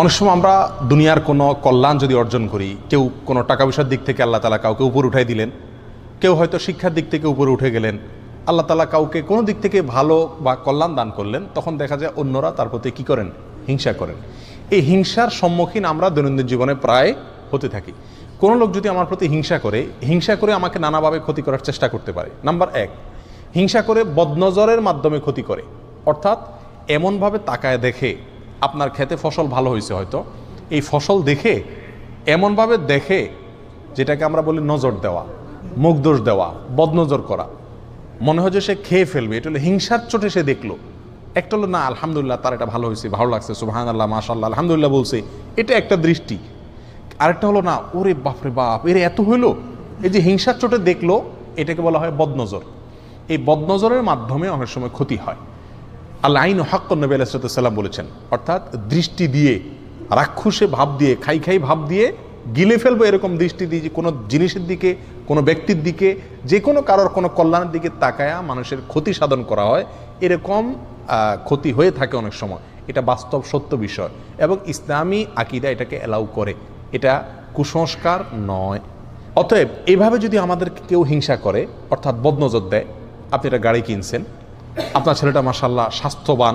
অনেক সময় আমরা দুনিয়ার কোনো কল্যাণ যদি অর্জন করি, কেউ কোনো টাকা পয়সার দিক থেকে আল্লাহ তাআলা কাউকে উপরে উঠাই দিলেন, কেউ হয়তো শিক্ষার দিক থেকে উপরে উঠে গেলেন, আল্লাহ তাআলা কাউকে কোনো দিক থেকে ভালো বা কল্যাণ দান করলেন, তখন দেখা যায় অন্যরা তার প্রতি কী করেন? হিংসা করেন। এই হিংসার সম্মুখীন আমরা দৈনন্দিন জীবনে প্রায় হতে থাকি। কোনো লোক যদি আমার প্রতি হিংসা করে আমাকে নানাভাবে ক্ষতি করার চেষ্টা করতে পারে। নাম্বার এক, হিংসা করে বদনজরের মাধ্যমে ক্ষতি করে, অর্থাৎ এমনভাবে তাকায় দেখে, আপনার ক্ষেতে ফসল ভালো হয়েছে হয়তো, এই ফসল দেখে এমনভাবে দেখে, যেটাকে আমরা বলি নজর দেওয়া, মুখ দোষ দেওয়া, বদনজর করা, মনে হয় যে সে খেয়ে ফেলবে। এটা হলো হিংসার চোটে সে দেখলো। একটা হলো না, আলহামদুলিল্লাহ তার এটা ভালো হয়েছে, ভালো লাগছে, সুবহানাল্লাহ, মাশাআল্লাহ, আলহামদুলিল্লাহ বলছে, এটা একটা দৃষ্টি। আরেকটা হলো না, ওরে বাপরে বাপ, এর এত হইলো, এই যে হিংসার চোটে দেখলো, এটাকে বলা হয় বদনজর। এই বদনজরের মাধ্যমে অনেক সময় ক্ষতি হয়। আল আইন হাক্কুন, নবী আলাইহিস সালাম বলেছেন, অর্থাৎ দৃষ্টি দিয়ে, রাক্ষসে ভাব দিয়ে, খাই ভাব দিয়ে গিলে ফেলবো, এরকম দৃষ্টি দিয়ে যে কোনো জিনিসের দিকে, কোনো ব্যক্তির দিকে, যে কোনো কারোর কোনো কল্যাণের দিকে তাকায়া মানুষের ক্ষতি সাধন করা হয়, এরকম ক্ষতি হয়ে থাকে অনেক সময়। এটা বাস্তব সত্য বিষয় এবং ইসলামী আকীদা এটাকে অ্যালাউ করে, এটা কুসংস্কার নয়। অতএব এইভাবে যদি আমাদের কেউ হিংসা করে, অর্থাৎ বদনজর দেয়, আপনি একটা গাড়ি কিনছেন, আপনার ছেলেটা মাশাআল্লাহ স্বাস্থ্যবান,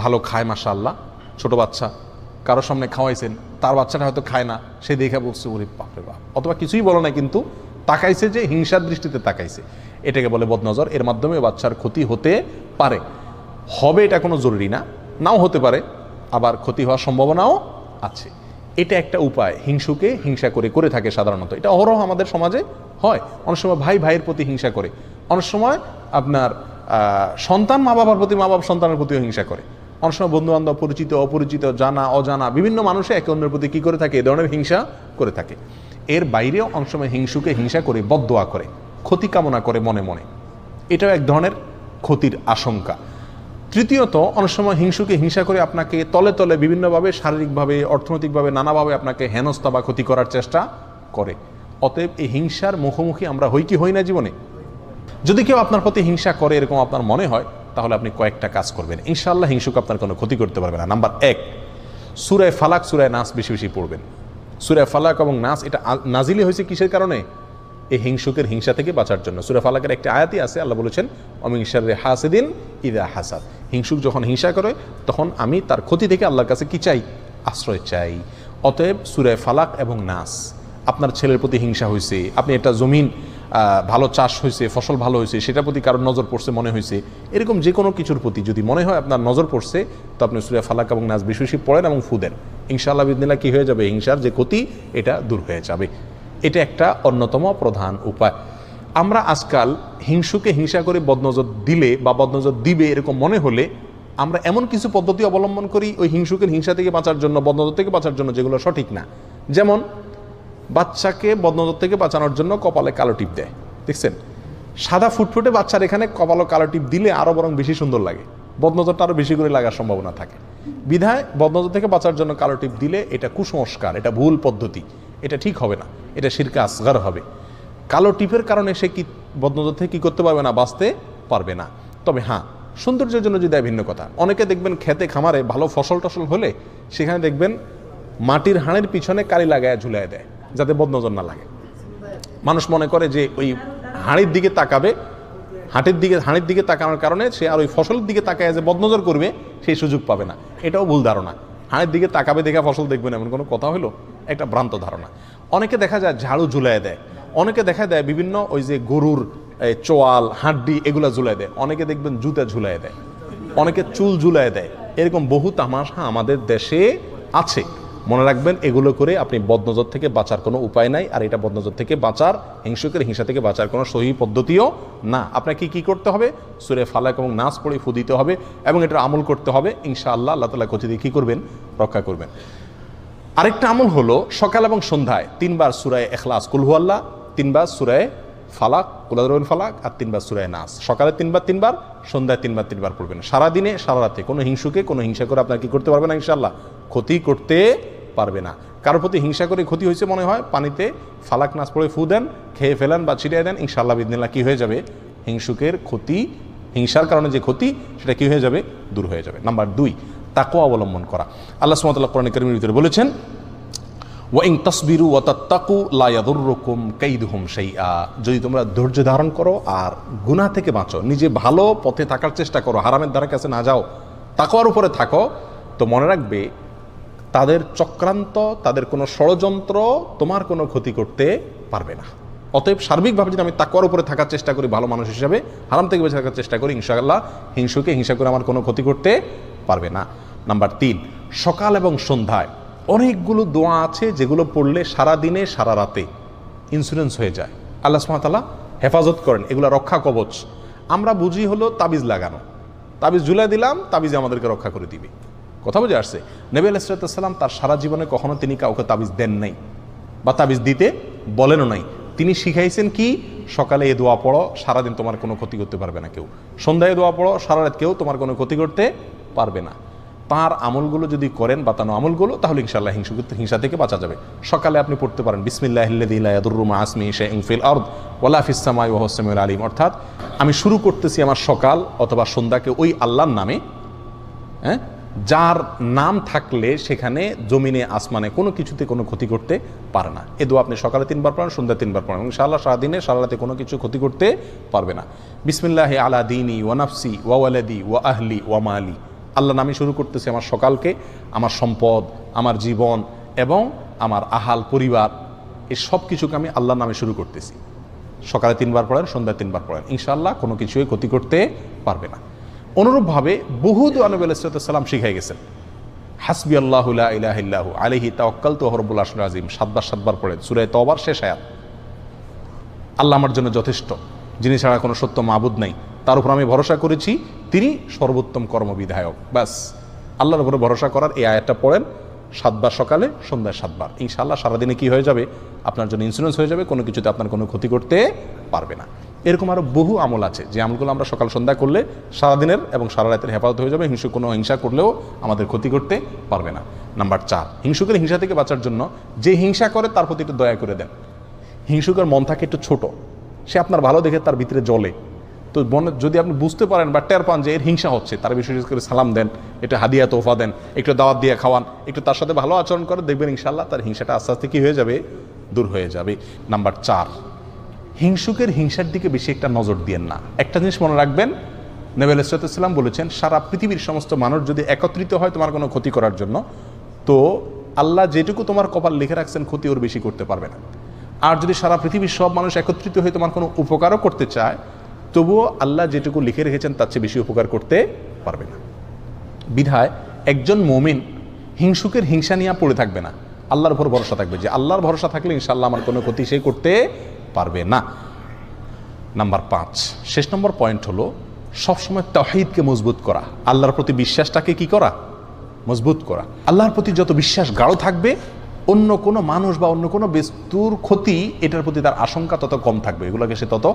ভালো খায় মাশাআল্লাহ, ছোট বাচ্চা, কারোর সামনে খাওয়াইছেন, তার বাচ্চাটা হয়তো খায় না, সে দেখে বলছে ওরে বাপরে বাপ, অথবা কিছুই বলে না, কিন্তু তাকাইছে, যে হিংসার দৃষ্টিতে তাকাইছে, এটাকে বলে বদনজর। এর মাধ্যমে বাচ্চার ক্ষতি হতে পারে, হবে এটা কোনো জরুরি না, নাও হতে পারে, আবার ক্ষতি হওয়ার সম্ভাবনাও আছে। এটা একটা উপায়, হিংসুকে হিংসা করে থাকে সাধারণত। এটা অহরহ আমাদের সমাজে হয়। অনেক সময় ভাই ভাইয়ের প্রতি হিংসা করে, অনেক সময় আপনার সন্তান মা বাবার প্রতি, মা বাবা সন্তানের প্রতিও হিংসা করে, অনেক সময় বন্ধু বান্ধব, পরিচিত অপরিচিত, জানা অজানা বিভিন্ন মানুষে একে অন্যের প্রতি কী করে থাকে? এ ধরনের হিংসা করে থাকে। এর বাইরেও অনেক সময় হিংসুকে হিংসা করে বদদোয়া করে, ক্ষতি কামনা করে মনে মনে, এটাও এক ধরনের ক্ষতির আশঙ্কা। তৃতীয়ত, অনেক সময় হিংসুকে হিংসা করে আপনাকে তলে তলে বিভিন্নভাবে, শারীরিকভাবে, অর্থনৈতিকভাবে, নানাভাবে আপনাকে হেনস্থা বা ক্ষতি করার চেষ্টা করে। অতএব এই হিংসার মুখোমুখি আমরা হই কি হই না জীবনে? যদি কেউ আপনার প্রতি হিংসা করে এরকম আপনার মনে হয়, তাহলে আপনি কয়েকটা কাজ করবেন, ইনশাআল্লাহ হিংসুক আপনার কোনো ক্ষতি করতে পারবে না। নাম্বার এক, সূরা ফালাক, সূরা নাস বেশি বেশি পড়বেন। সূরা ফালাক এবং নাস এটা নাজিলি হয়েছে কিসের কারণে? এই হিংসুকের হিংসা থেকে বাঁচার জন্য। সূরা ফালাকের একটা আয়াতই আছে, আল্লাহ বলেছেন ওমিন শাররি হাসিদিন ইযা হাসাদ, হিংসুক যখন হিংসা করে তখন আমি তার ক্ষতি থেকে আল্লাহর কাছে কি চাই? আশ্রয় চাই। অতএব সূরা ফালাক এবং নাস, আপনার ছেলের প্রতি হিংসা হয়েছে, আপনি একটা জমিন ভালো চাষ হয়েছে, ফসল ভালো হয়েছে, সেটার প্রতি কারোর নজর পড়ছে মনে হয়েছে, এরকম যে কোনো কিছুর প্রতি যদি মনে হয় আপনার নজর পড়ছে, তো আপনি সূরা ফালাক এবং নাস বেশি বেশি পড়েন এবং ফু দেন, ইনশাআল্লাহ বিদিনিল্লাহ কী হয়ে যাবে? হিংসার যে ক্ষতি এটা দূর হয়ে যাবে। এটা একটা অন্যতম প্রধান উপায়। আমরা আজকাল হিংসুকে হিংসা করে বদনজর দিলে বা বদনজর দিবে এরকম মনে হলে আমরা এমন কিছু পদ্ধতি অবলম্বন করি ওই হিংসুকের হিংসা থেকে বাঁচার জন্য, বদনজর থেকে বাঁচার জন্য, যেগুলো সঠিক না। যেমন বাচ্চাকে বদনজর থেকে বাঁচানোর জন্য কপালে কালো টিপ দেয়, দেখছেন? সাদা ফুটফুটে বাচ্চার এখানে কপালে কালো টিপ দিলে আরও বরং বেশি সুন্দর লাগে, বদনজরটা আরও বেশি করে লাগার সম্ভাবনা থাকে। বিধায় বদনজর থেকে বাঁচার জন্য কালো টিপ দিলে এটা কুসংস্কার, এটা ভুল পদ্ধতি, এটা ঠিক হবে না, এটা শিরকে আসগার হবে। কালো টিপের কারণে সে কি বদনজর থেকে কী করতে পারবে না? বাঁচতে পারবে না। তবে হ্যাঁ, সৌন্দর্যের জন্য যদি ভিন্ন কথা। অনেকে দেখবেন খেতে খামারে ভালো ফসল টসল হলে সেখানে দেখবেন মাটির হাঁড়ির পিছনে কালি লাগায় ঝুলাই দেয়, যাতে বদনজর না লাগে। মানুষ মনে করে যে ওই হাঁড়ির দিকে তাকাবে, হাঁড়ির দিকে তাকানোর কারণে সে আর ওই ফসলের দিকে তাকায় যে বদনজর করবে, সেই সুযোগ পাবে না। এটাও ভুল ধারণা। হাঁড়ির দিকে তাকাবে দেখে ফসল দেখবেন এমন কোনো কথা হলো? একটা ভ্রান্ত ধারণা। অনেকে দেখা যায় ঝাড়ু ঝুলাই দেয়, অনেকে দেখা দেয় বিভিন্ন ওই যে গরুর চোয়াল, হাড্ডি এগুলো ঝুলাই দেয়, অনেকে দেখবেন জুতা ঝুলাই দেয়, অনেকে চুল ঝুলাই দেয়। এরকম বহু তামাশা আমাদের দেশে আছে। মনে রাখবেন, এগুলো করে আপনি বদনজর থেকে বাঁচার কোনো উপায় নাই। আর এটা বদনজর থেকে বাঁচার, হিংসুকের হিংসা থেকে বাঁচার কোনো সহি পদ্ধতিও না। আপনাকে কি করতে হবে? সূরা ফালাক এবং নাস পড়ে ফু দিতে হবে এবং এটার আমল করতে হবে। ইনশাআল্লাহ আল্লাহ তাআলা ক্ষতি দিয়ে কী করবেন? রক্ষা করবেন। আরেকটা আমল হলো সকাল এবং সন্ধ্যায় 3 বার সূরা ইখলাস, কুল হুয়াল্লাহ, 3 বার সূরা ফালাক, কুল আযরাবিল ফালাক, আর 3 বার সূরা নাস। সকালে 3 বার, সন্ধ্যায় 3 বার পড়বেন। সারাদিনে সারা রাতে কোনো হিংসুকে কোনো হিংসা করে আপনার কি করতে পারবে না? ইনশাআল্লাহ ক্ষতি করতে পারবে না। কারোর প্রতি হিংসা করে ক্ষতি হয়েছে মনে হয়, পানিতে ফালাক নাস পড়ে ফু দেন, খেয়ে ফেলেন বা ছিটিয়ে দেন, ইনশাআল্লাহ বিদিনিল্লাহ কী হয়ে যাবে? হিংসুকের ক্ষতি, হিংসার কারণে যে ক্ষতি, সেটা কী হয়ে যাবে? দূর হয়ে যাবে। নাম্বার 2, তাকওয়া অবলম্বন করা। আল্লাহ সুবহানাহু ওয়া তাআলা কোরআনে কারীমের ভিতরে বলেছেন, ওয়া ইন তাসবিরু ওয়া তাত্তাকু লা ইয়াদুররুকুম কাইদুহুম শাইআ, যদি তোমরা ধৈর্য ধারণ করো আর গুনাহ থেকে বাঁচো, নিজে ভালো পথে থাকার চেষ্টা করো, হারামের ধারে কাছে না যাও, তাকওয়ার উপরে থাকো, তো মনে রাখবে তাদের চক্রান্ত, তাদের কোনো ষড়যন্ত্র তোমার কোনো ক্ষতি করতে পারবে না। অতএব সার্বিকভাবে যদি আমি তাকওয়ার উপরে থাকার চেষ্টা করি ভালো মানুষ হিসাবে, হারাম থেকে বেঁচে থাকার চেষ্টা করি, ইনশাআল্লাহ হিংসুকে হিংসা করে আমার কোনো ক্ষতি করতে পারবে না। নাম্বার 3, সকাল এবং সন্ধ্যায় অনেকগুলো দোয়া আছে যেগুলো পড়লে সারা দিনে সারা রাতে ইন্স্যুরেন্স হয়ে যায়, আল্লাহ সুবহানাহু ওয়া তাআলা হেফাজত করেন, এগুলো রক্ষা কবচ। আমরা বুঝি হলো তাবিজ লাগানো, তাবিজ ঝুলাই দিলাম, তাবিজে আমাদেরকে রক্ষা করে দিবে। কথা বুঝে আসছে? নবী আলাইহিস সালাম তার সারা জীবনে কখনো তিনি কাউকে তাবিজ দেন নাই বা তাবিজ দিতে বলেনও নাই। তিনি শিখাইছেন কি, সকালে এ দোয়া পড়ো, সারাদিন তোমার কোনো ক্ষতি করতে পারবে না কেউ, সন্ধ্যায় দোয়া পড়ো, সারা রাত কেউ তোমার কোনো ক্ষতি করতে পারবে না। তার আমলগুলো যদি করেন, বাতানো আমলগুলো, তাহলে ইনশাআল্লাহ হিংসা থেকে বাঁচা যাবে। সকালে আপনি পড়তে পারেন বিসমিল্লাহিল্লাযী লা ইয়াদুররু মা ইসমিহি শাইউন ফিল আরদ ওয়ালা ফিস সামাই ওয়া হুয়াস সামিউল আলিম, অর্থাৎ আমি শুরু করতেছি আমার সকাল অথবা সন্ধ্যাকে ওই আল্লাহর নামে, হ্যাঁ, যার নাম থাকলে সেখানে জমিনে আসমানে কোনো কিছুতে কোনো ক্ষতি করতে পারে না। এ দোয়া আপনি সকালে 3 বার পড়েন, সন্ধ্যায় 3 বার পড়েন, ইনশাআল্লাহ সারাদিনে সারা রাতে কোনো কিছু ক্ষতি করতে পারবে না। বিসমিল্লাহি আলা দীনি ওয়া নাফসি ওয়া ওয়ালাদি ওয়া আহলি ওয়া মালি, আল্লাহ নামে শুরু করতেছি আমার সকালকে, আমার সম্পদ, আমার জীবন এবং আমার আহাল পরিবার, এই সব কিছুকে আমি আল্লাহর নামে শুরু করতেছি। সকালে 3 বার পড়েন, সন্ধ্যায় 3 বার পড়েন, ইনশাআল্লাহ কোনো কিছুই ক্ষতি করতে পারবে না। অনুরূপভাবে বহু দোয়া নবী আলাইহিস সালাম শিখাই গেছেন। হাসবি আল্লাহু লা ইলাহা ইল্লাহু আলাইহি তাওয়াক্কালতু ওয়া হুয়া রাব্বুল আরশিল আযীম, 7 বার 7 বার পড়েন, সূরা তাওবার শেষ আয়াত। আল্লাহ আমার জন্য যথেষ্ট, যিনি ছাড়া কোনো সত্য মাবুদ নাই, তার উপর আমি ভরসা করেছি, তিনি সর্বোত্তম কর্মবিধায়ক। ব্যাস, আল্লাহর উপরে ভরসা করার এই আয়াতটা পড়েন 7 বার সকালে, সন্ধ্যায় 7 বার, ইনশাআল্লাহ সারাদিনে কি হয়ে যাবে, আপনার জন্য ইন্স্যুরেন্স হয়ে যাবে, কোনো কিছুতে আপনার কোনো ক্ষতি করতে পারবে না। এরকম আরও বহু আমল আছে যে আমলগুলো আমরা সকাল সন্ধ্যা করলে সারাদিনের এবং সারা রাতের হেফাজত হয়ে যাবে, কোনো হিংসা করলেও আমাদের ক্ষতি করতে পারবে না। নাম্বার 4, হিংসুকের হিংসা থেকে বাঁচার জন্য যে হিংসা করে তার প্রতি একটু দয়া করে দেন। হিংসুকের মন থাকে একটু ছোট, সে আপনার ভালো দেখে তার ভিতরে জ্বলে, তো যদি আপনি বুঝতে পারেন বা টের পান যে এর হিংসা হচ্ছে, তার বিশেষ করে সালাম দেন, একটু হাদিয়া তোফা দেন, একটু দাওয়াত দিয়ে খাওয়ান, একটু তার সাথে ভালো আচরণ করে, দেখবেন ইনশাআল্লাহ তার হিংসাটা আস্তে আস্তে কী হয়ে যাবে, দূর হয়ে যাবে। নাম্বার 4, হিংসুকের হিংসার দিকে বেশি একটা নজর দিয়েন না। একটা জিনিস মনে রাখবেন, নবী আলাইহিস সালাম বলেছেন, সারা পৃথিবীর সমস্ত মানুষ যদি একত্রিত হয় তোমার কোনো ক্ষতি করার জন্য, তো আল্লাহ যেটুকু তোমার কপাল লিখে রাখছেন ক্ষতি ওর বেশি করতে পারবে না। আর যদি সারা পৃথিবীর সব মানুষ একত্রিত হয়ে তোমার কোনো উপকারও করতে চায়, তবুও আল্লাহ যেটুকু লিখে রেখেছেন তার চেয়ে বেশি উপকার করতে পারবে না। বিধায় একজন মুমিন হিংসুকের হিংসা নিয়ে পড়ে থাকবে না, আল্লাহর উপর ভরসা থাকবে, যে আল্লাহর ভরসা থাকলে ইনশাআল্লাহ আমার কোনো ক্ষতি সে করতে পারবে না। নাম্বার 5, শেষ নম্বর পয়েন্ট হলো সবসময় তাওহীদকে মজবুত করা, আল্লাহর প্রতি বিশ্বাসটাকে কি করা, মজবুত করা। আল্লাহর প্রতি যত বিশ্বাস গাঢ় থাকবে, অন্য কোনো মানুষ বা অন্য কোনো বস্তুর ক্ষতি এটার প্রতি তার আশঙ্কা তত কম থাকবে, এগুলোকে সে তত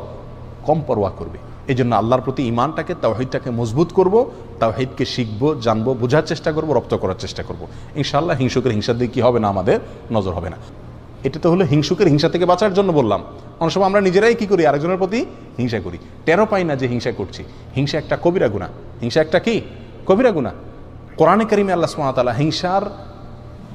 কম পরোয়া করবে। এই জন্য আল্লাহর প্রতি ইমানটাকে, তাওহীদটাকে মজবুত করব, তাওহীদকে শিখবো, জানবো, বোঝার চেষ্টা করব, রপ্ত করার চেষ্টা করব, ইনশাআল্লাহ হিংসুকের হিংসার দিকে কী হবে না, আমাদের নজর হবে না। এটা তো হলো হিংসুকের হিংসা থেকে বাঁচার জন্য বললাম। অনেক সময় আমরা নিজেরাই কি করি, আরেকজনের প্রতি হিংসা করি, টেরও পাই না যে হিংসা করছি। হিংসা একটা কবিরা গুনাহ, হিংসা একটা কি কবিরা গুনাহ। কোরআনে কারিমে আল্লাহ সুবহানাহু ওয়া তাআলা হিংসার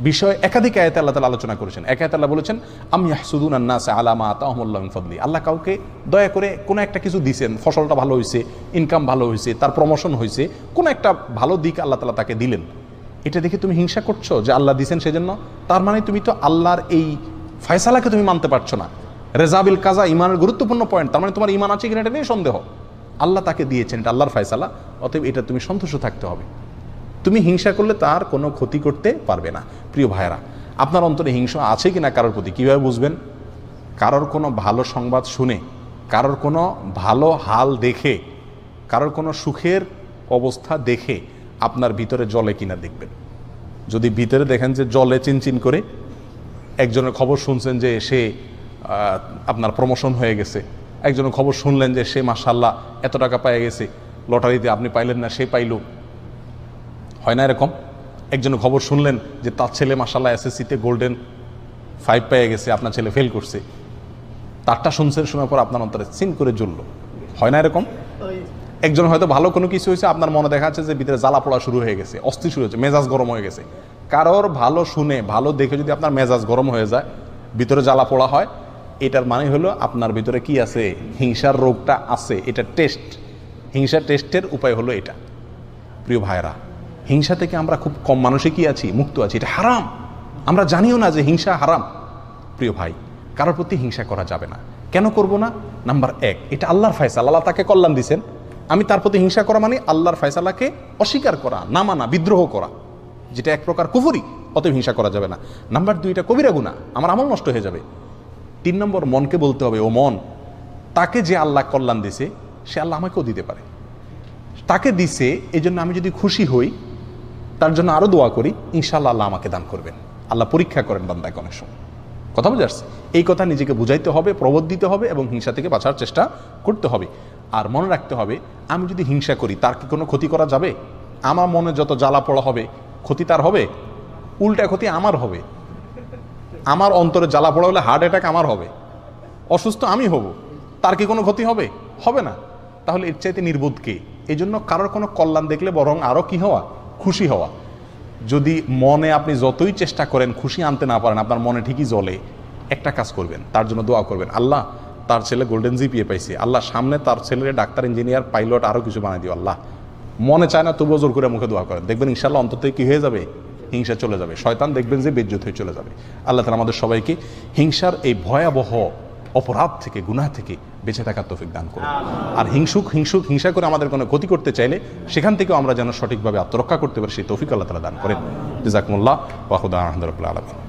বিষয়ে একাধিক আয়াতে আল্লাহ তাআলা আলোচনা করেছেন। এক আয়াতে আল্লাহ বলেছেন, আম ইয়াহসুদুনা আন-নাসা আলা মা আতাহুমুল্লাহু মিন ফাদলি, আল্লাহ কাউকে দয়া করে কোনো একটা কিছু দিয়েছেন, ফসলটা ভালো হয়েছে, ইনকাম ভালো হয়েছে, তার প্রমোশন হয়েছে, কোনো একটা ভালো দিক আল্লাহ তাআলা তাকে দিলেন, এটা দেখে তুমি হিংসা করছো যে আল্লাহ দিয়েছেন সেজন্য, তার মানে তুমি তো আল্লাহর এই ফয়সালাকে তুমি মানতে পারছো না। রেজাবিল কাজা ইমানের গুরুত্বপূর্ণ পয়েন্ট, তার মানে তোমার ইমান আছে কিনা এটা নিয়ে সন্দেহ। আল্লাহ তাকে দিয়েছেন, এটা আল্লাহর ফয়সালা, অতএব এটা তুমি সন্তুষ্ট থাকতে হবে। তুমি হিংসা করলে তার কোনো ক্ষতি করতে পারবে না। প্রিয় ভাইয়েরা, আপনার অন্তরে হিংসা আছে কিনা কারোর প্রতি কীভাবে বুঝবেন? কারোর কোনো ভালো সংবাদ শুনে, কারোর কোনো ভালো হাল দেখে, কারোর কোনো সুখের অবস্থা দেখে আপনার ভিতরে জ্বলে কিনা দেখবেন। যদি ভিতরে দেখেন যে জ্বলে চিনচিন করে, একজনের খবর শুনছেন যে সে আপনার প্রমোশন হয়ে গেছে, একজনের খবর শুনলেন যে সে মাশাআল্লাহ এত টাকা পেয়ে গেছে, লটারিতে আপনি পাইলেন না, সে পাইল, হয় না এরকম? একজনের খবর শুনলেন যে তার ছেলে মাশাআল্লাহ এসএসসিতে গোল্ডেন 5 পেয়ে গেছে, আপনার ছেলে ফেল করছে, তারটা শুনছেন, শোনার পর আপনার অন্তরে চিন করে জ্বলল, হয় না এরকম? একজন হয়তো ভালো কোনো কিছু হয়েছে, আপনার মনে দেখা যাচ্ছে যে ভিতরে জ্বালা পোড়া শুরু হয়ে গেছে, অস্থির শুরু হয়েছে, মেজাজ গরম হয়ে গেছে। কারোর ভালো শুনে ভালো দেখে যদি আপনার মেজাজ গরম হয়ে যায়, ভিতরে জ্বালা পোড়া হয়, এটার মানে হলো আপনার ভিতরে কি আছে, হিংসার রোগটা আছে। এটা টেস্ট, হিংসার টেস্টের উপায় হলো এটা। প্রিয় ভাইরা, হিংসা থেকে আমরা খুব কম মানুষে কি আছি, মুক্ত আছি। এটা হারাম, আমরা জানিও না যে হিংসা হারাম। প্রিয় ভাই, কারোর প্রতি হিংসা করা যাবে না। কেন করব না? নাম্বার 1, এটা আল্লাহর ফয়সালা, আল্লাহ তাকে কল্যাণ দিয়েছেন। আমি তার প্রতি হিংসা করা মানে আল্লাহর ফয়সালাকে অস্বীকার করা, না মানা, বিদ্রোহ করা, যেটা এক প্রকার কুফরি। অতএব হিংসা করা যাবে না। নাম্বার 2, এটা কবিরা গুনাহ, আমার আমল নষ্ট হয়ে যাবে। 3 নম্বর, মনকে বলতে হবে, ও মন, তাকে যে আল্লাহ কল্যাণ দিছে সে আল্লাহ আমাকেও দিতে পারে। তাকে দিছে, এই জন্য আমি যদি খুশি হই, তার জন্য আরো দোয়া করি, ইনশাআল্লাহ আল্লাহ আমাকে দান করবেন। আল্লাহ পরীক্ষা করেন বান্দাকে অনেক সময়। কথা বুঝে আসছে? এই কথা নিজেকে বুঝাইতে হবে, প্রবোধ দিতে হবে এবং হিংসা থেকে বাঁচার চেষ্টা করতে হবে। আর মনে রাখতে হবে, আমি যদি হিংসা করি তার কি কোনো ক্ষতি করা যাবে? আমার মনে যত জ্বালা পড়া হবে, ক্ষতি তার হবে? উল্টা ক্ষতি আমার হবে। আমার অন্তরে জ্বালা পড়া হলে হার্ট অ্যাটাক আমার হবে, অসুস্থ আমি হব। তার কি কোনো ক্ষতি হবে? হবে না। তাহলে এর চাইতে নির্বোধ কে? এই জন্য কারোর কোনো কল্যাণ দেখলে বরং আরও কি হওয়া, খুশি হওয়া। যদি মনে আপনি যতই চেষ্টা করেন খুশি আনতে না পারেন, আপনার মনে ঠিকই জ্বলে, একটা কাজ করবেন, তার জন্য দোয়া করবেন, আল্লাহ তার ছেলে গোল্ডেন জিপিএ পাইছে, আল্লাহ সামনে তার ছেলে ডাক্তার, ইঞ্জিনিয়ার, পাইলট, আরও কিছু বানিয়ে দিও আল্লাহ। মনে চায় না তবুও জোর করে মুখে দোয়া করেন, দেখবেন ইনশাআল্লাহ অন্তত কি হয়ে যাবে, হিংসা চলে যাবে। শয়তান দেখবেন যে বেজ্জত হয়ে চলে যাবে। আল্লাহ তাআলা আমাদের সবাইকে হিংসার এই ভয়াবহ অপরাধ থেকে, গুনাহ থেকে বেঁচে থাকার তৌফিক দান করুন। আর হিংসা করে আমাদের কোনো ক্ষতি করতে চাইলে সেখান থেকেও আমরা যেন সঠিকভাবে আত্মরক্ষা করতে পারি, সেই তৌফিক আল্লাহ তাআলা দান করেন। জাযাকুমুল্লাহ ওয়া খুদা আলহামদুলিল্লাহ রাব্বিল আলামিন।